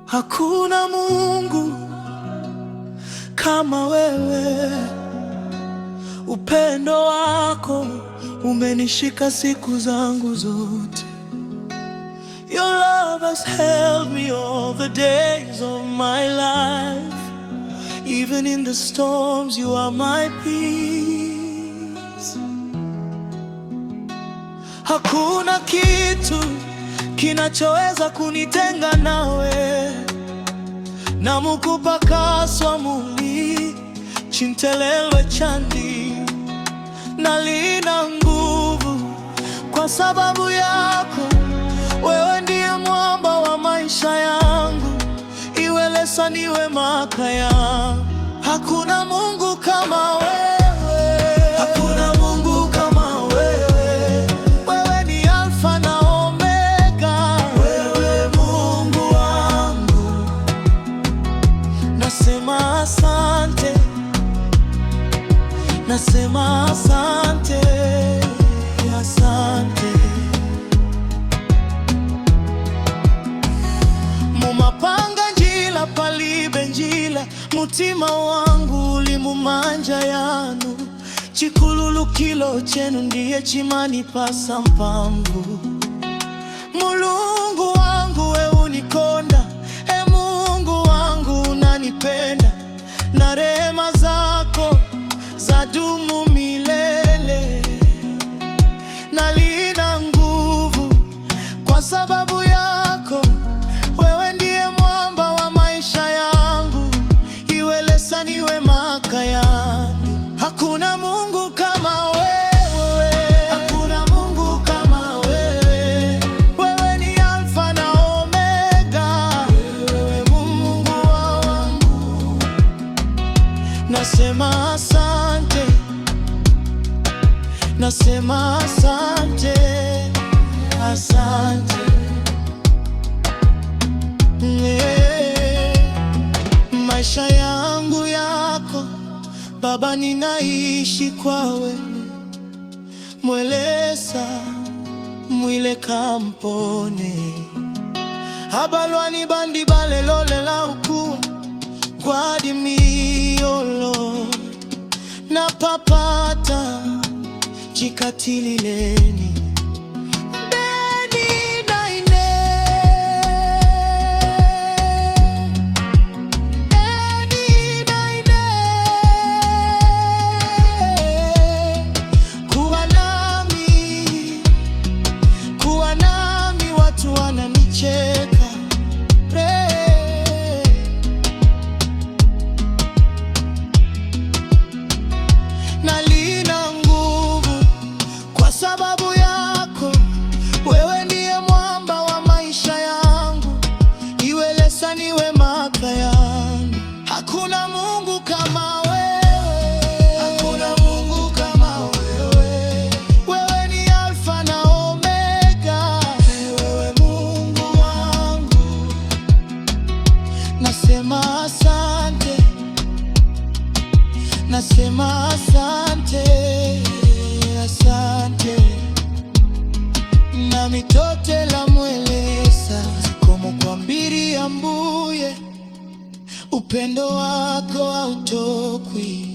Hakuna Mungu kama wewe, upendo wako umenishika siku zangu zote. Your love has held me all the days of my life. Even in the storms, you are my peace. Hakuna kitu kinachoweza kunitenga nawe. Namukupakaswa muli chintelelwe chandi, nalina nguvu kwa sababu yako. Wewe ndiye mwamba wa maisha yangu, iwelesa niwe makaya. Hakuna Mungu kama wewe, hakuna Mungu kama wewe. Wewe ni Alfa na Omega, wewe Mungu wangu. Nasema asante, nasema asante, asante. Mumapanga njila palibe njila, mutima wangu ulimumanja yanu. Chikululukilo chenu ndiye chimani pasa mpamvu. Mulungu wangu we unikonda, Mungu wangu unanipenda, na rehema zako zadumu milele. Nalina nguvu kwa sababu yako. Wewe ndiye mwamba wa maisha yangu, iwelesa niwe makayani. Hakuna Mungu kama wewe, hakuna Mungu kama wewe. Wewe ni Alfa na Omega, wewe Mungu wangu. Nasema asante, nasema asante, asante. Maisha yangu yako Baba, ninaishi kwawe. Mwelesa mwile kampone, abalwani bandi balelole la ukua gwadi miyolo na papata chikatilileni. Nalina nguvu kwa sababu yako. Wewe ndiye mwamba wa maisha yangu, iwelesa niwe makayani. Hakuna Mungu kama wewe, hakuna Mungu kama wewe. Wewe ni Alfa na Omega, wewe Mungu wangu. Nasema asante, nasema asante, asante. Na mitote la mwelesa zikomo kwa mbiri ya mbuye. Upendo wako hautokwi.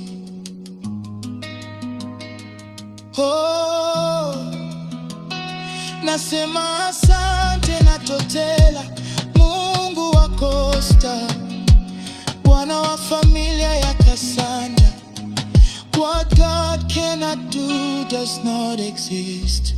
Oh, nasema asante natotela Mungu wa Costa, Bwana wa familia ya Kasanda. What God cannot do does not exist.